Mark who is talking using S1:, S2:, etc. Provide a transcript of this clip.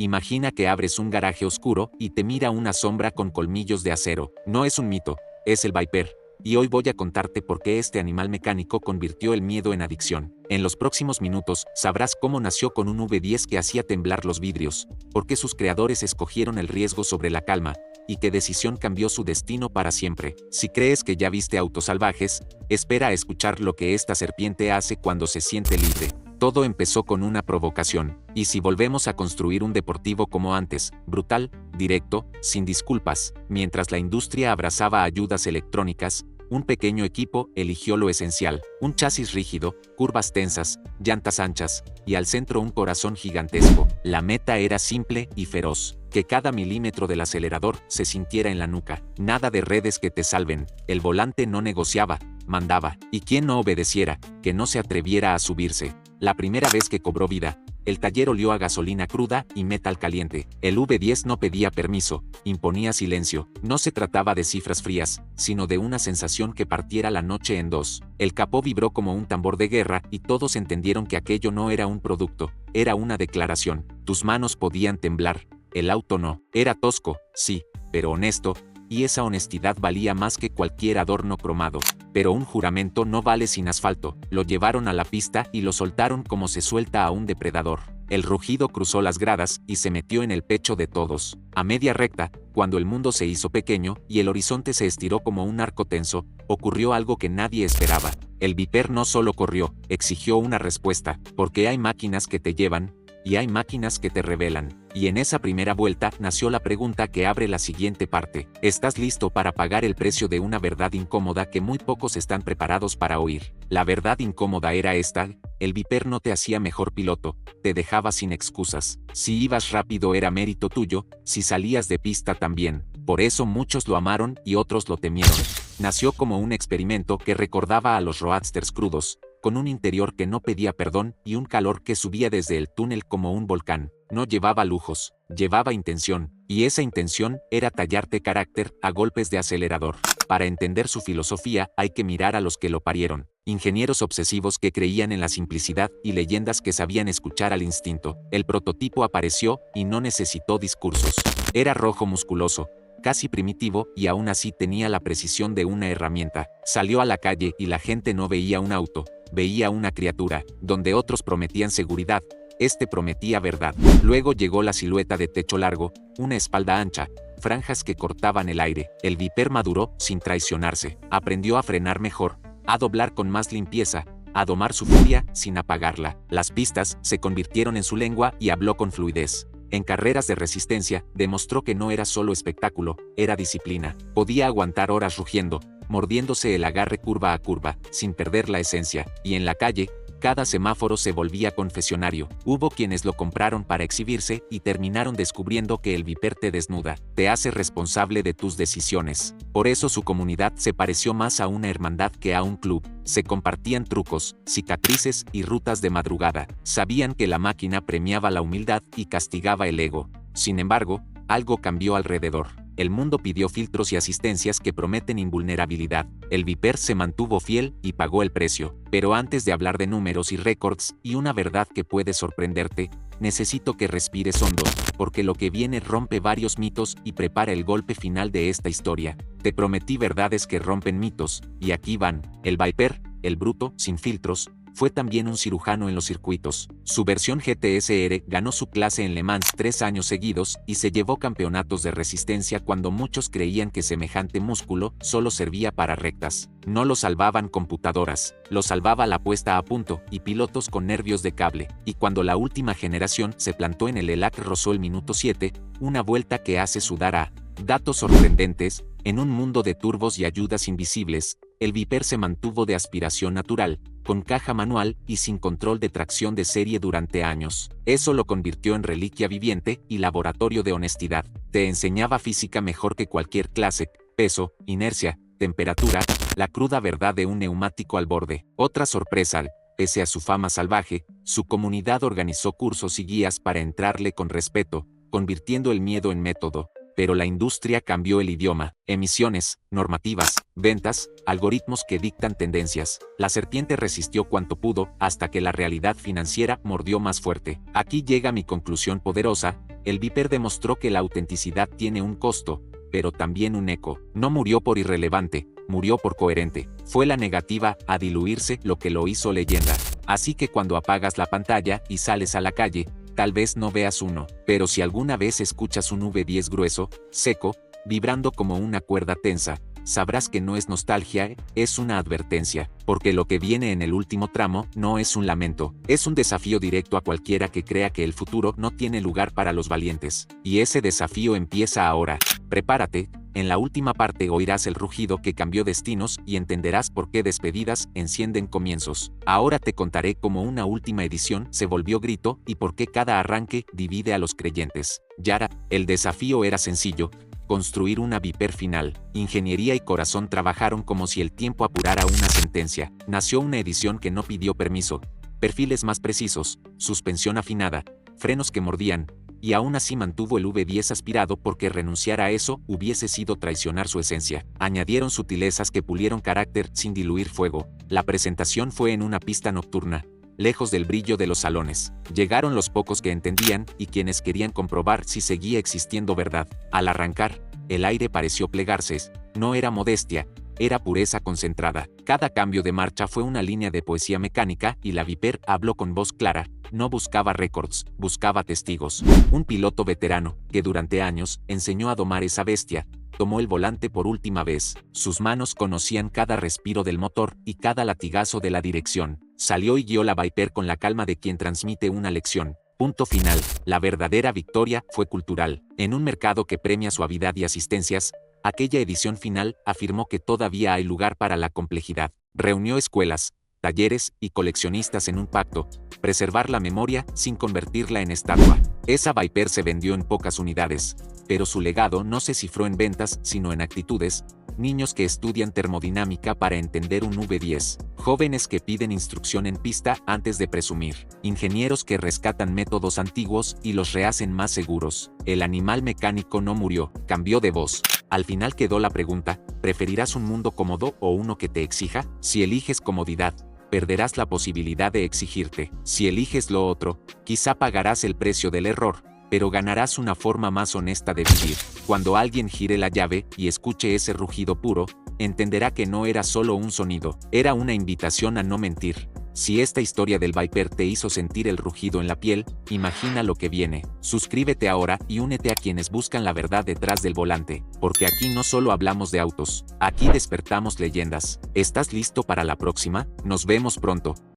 S1: Imagina que abres un garaje oscuro y te mira una sombra con colmillos de acero. No es un mito, es el Viper. Y hoy voy a contarte por qué este animal mecánico convirtió el miedo en adicción. En los próximos minutos, sabrás cómo nació con un V10 que hacía temblar los vidrios, por qué sus creadores escogieron el riesgo sobre la calma, y qué decisión cambió su destino para siempre. Si crees que ya viste autos salvajes, espera a escuchar lo que esta serpiente hace cuando se siente libre. Todo empezó con una provocación, y si volvemos a construir un deportivo como antes, brutal, directo, sin disculpas, mientras la industria abrazaba ayudas electrónicas, un pequeño equipo eligió lo esencial, un chasis rígido, curvas tensas, llantas anchas, y al centro un corazón gigantesco. La meta era simple y feroz, que cada milímetro del acelerador se sintiera en la nuca. Nada de redes que te salven, el volante no negociaba, mandaba, y quien no obedeciera, que no se atreviera a subirse. La primera vez que cobró vida, el taller olió a gasolina cruda y metal caliente. El V10 no pedía permiso, imponía silencio. No se trataba de cifras frías, sino de una sensación que partiera la noche en dos. El capó vibró como un tambor de guerra y todos entendieron que aquello no era un producto, era una declaración. Tus manos podían temblar, el auto no. Era tosco, sí, pero honesto, y esa honestidad valía más que cualquier adorno cromado. Pero un juramento no vale sin asfalto. Lo llevaron a la pista y lo soltaron como se suelta a un depredador. El rugido cruzó las gradas y se metió en el pecho de todos. A media recta, cuando el mundo se hizo pequeño y el horizonte se estiró como un arco tenso, ocurrió algo que nadie esperaba. El Viper no solo corrió, exigió una respuesta, porque hay máquinas que te llevan, y hay máquinas que te revelan. Y en esa primera vuelta nació la pregunta que abre la siguiente parte. ¿Estás listo para pagar el precio de una verdad incómoda que muy pocos están preparados para oír? La verdad incómoda era esta: el Viper no te hacía mejor piloto, te dejaba sin excusas. Si ibas rápido era mérito tuyo, si salías de pista también. Por eso muchos lo amaron y otros lo temieron. Nació como un experimento que recordaba a los roadsters crudos, con un interior que no pedía perdón y un calor que subía desde el túnel como un volcán. No llevaba lujos, llevaba intención, y esa intención era tallarte carácter a golpes de acelerador. Para entender su filosofía hay que mirar a los que lo parieron. Ingenieros obsesivos que creían en la simplicidad y leyendas que sabían escuchar al instinto. El prototipo apareció y no necesitó discursos. Era rojo musculoso, casi primitivo, y aún así tenía la precisión de una herramienta. Salió a la calle y la gente no veía un auto, veía una criatura. Donde otros prometían seguridad, este prometía verdad. Luego llegó la silueta de techo largo, una espalda ancha, franjas que cortaban el aire. El Viper maduró sin traicionarse. Aprendió a frenar mejor, a doblar con más limpieza, a domar su furia sin apagarla. Las pistas se convirtieron en su lengua y habló con fluidez. En carreras de resistencia, demostró que no era solo espectáculo, era disciplina. Podía aguantar horas rugiendo, mordiéndose el agarre curva a curva, sin perder la esencia. Y en la calle, cada semáforo se volvía confesionario. Hubo quienes lo compraron para exhibirse y terminaron descubriendo que el Viper te desnuda, te hace responsable de tus decisiones. Por eso su comunidad se pareció más a una hermandad que a un club. Se compartían trucos, cicatrices y rutas de madrugada. Sabían que la máquina premiaba la humildad y castigaba el ego. Sin embargo, algo cambió alrededor. El mundo pidió filtros y asistencias que prometen invulnerabilidad. El Viper se mantuvo fiel y pagó el precio. Pero antes de hablar de números y récords y una verdad que puede sorprenderte, necesito que respires hondo, porque lo que viene rompe varios mitos y prepara el golpe final de esta historia. Te prometí verdades que rompen mitos, y aquí van. El Viper, el bruto, sin filtros, fue también un cirujano en los circuitos. Su versión GTSR ganó su clase en Le Mans 3 años seguidos y se llevó campeonatos de resistencia cuando muchos creían que semejante músculo solo servía para rectas. No lo salvaban computadoras, lo salvaba la puesta a punto y pilotos con nervios de cable. Y cuando la última generación se plantó en el ELAC rozó el minuto 7, una vuelta que hace sudar a datos sorprendentes. En un mundo de turbos y ayudas invisibles, el Viper se mantuvo de aspiración natural, con caja manual y sin control de tracción de serie durante años. Eso lo convirtió en reliquia viviente y laboratorio de honestidad. Te enseñaba física mejor que cualquier clase, peso, inercia, temperatura, la cruda verdad de un neumático al borde. Otra sorpresa: pese a su fama salvaje, su comunidad organizó cursos y guías para entrarle con respeto, convirtiendo el miedo en método. Pero la industria cambió el idioma, emisiones, normativas, Ventas, algoritmos que dictan tendencias. La serpiente resistió cuanto pudo hasta que la realidad financiera mordió más fuerte. Aquí llega mi conclusión poderosa: el Viper demostró que la autenticidad tiene un costo, pero también un eco. No murió por irrelevante, murió por coherente. Fue la negativa a diluirse lo que lo hizo leyenda. Así que cuando apagas la pantalla y sales a la calle, tal vez no veas uno, pero si alguna vez escuchas un V10 grueso, seco, vibrando como una cuerda tensa, sabrás que no es nostalgia, es una advertencia, porque lo que viene en el último tramo no es un lamento, es un desafío directo a cualquiera que crea que el futuro no tiene lugar para los valientes. Y ese desafío empieza ahora. Prepárate, en la última parte oirás el rugido que cambió destinos y entenderás por qué despedidas encienden comienzos. Ahora te contaré cómo una última edición se volvió grito y por qué cada arranque divide a los creyentes. Yara, el desafío era sencillo: construir una Viper final. Ingeniería y corazón trabajaron como si el tiempo apurara una sentencia. Nació una edición que no pidió permiso, perfiles más precisos, suspensión afinada, frenos que mordían, y aún así mantuvo el V10 aspirado porque renunciar a eso hubiese sido traicionar su esencia. Añadieron sutilezas que pulieron carácter sin diluir fuego. La presentación fue en una pista nocturna, lejos del brillo de los salones. Llegaron los pocos que entendían y quienes querían comprobar si seguía existiendo verdad. Al arrancar, el aire pareció plegarse. No era modestia, era pureza concentrada. Cada cambio de marcha fue una línea de poesía mecánica y la Viper habló con voz clara. No buscaba récords, buscaba testigos. Un piloto veterano, que durante años enseñó a domar esa bestia, tomó el volante por última vez. Sus manos conocían cada respiro del motor y cada latigazo de la dirección. Salió y guió la Viper con la calma de quien transmite una lección. Punto final. La verdadera victoria fue cultural. En un mercado que premia suavidad y asistencias, aquella edición final afirmó que todavía hay lugar para la complejidad. Reunió escuelas, talleres y coleccionistas en un pacto: preservar la memoria sin convertirla en estatua. Esa Viper se vendió en pocas unidades, pero su legado no se cifró en ventas sino en actitudes. Niños que estudian termodinámica para entender un V10, jóvenes que piden instrucción en pista antes de presumir, ingenieros que rescatan métodos antiguos y los rehacen más seguros. El animal mecánico no murió, cambió de voz. Al final quedó la pregunta: ¿preferirás un mundo cómodo o uno que te exija? Si eliges comodidad, perderás la posibilidad de exigirte. Si eliges lo otro, quizá pagarás el precio del error, pero ganarás una forma más honesta de vivir. Cuando alguien gire la llave y escuche ese rugido puro, entenderá que no era solo un sonido, era una invitación a no mentir. Si esta historia del Viper te hizo sentir el rugido en la piel, imagina lo que viene. Suscríbete ahora y únete a quienes buscan la verdad detrás del volante, porque aquí no solo hablamos de autos, aquí despertamos leyendas. ¿Estás listo para la próxima? Nos vemos pronto.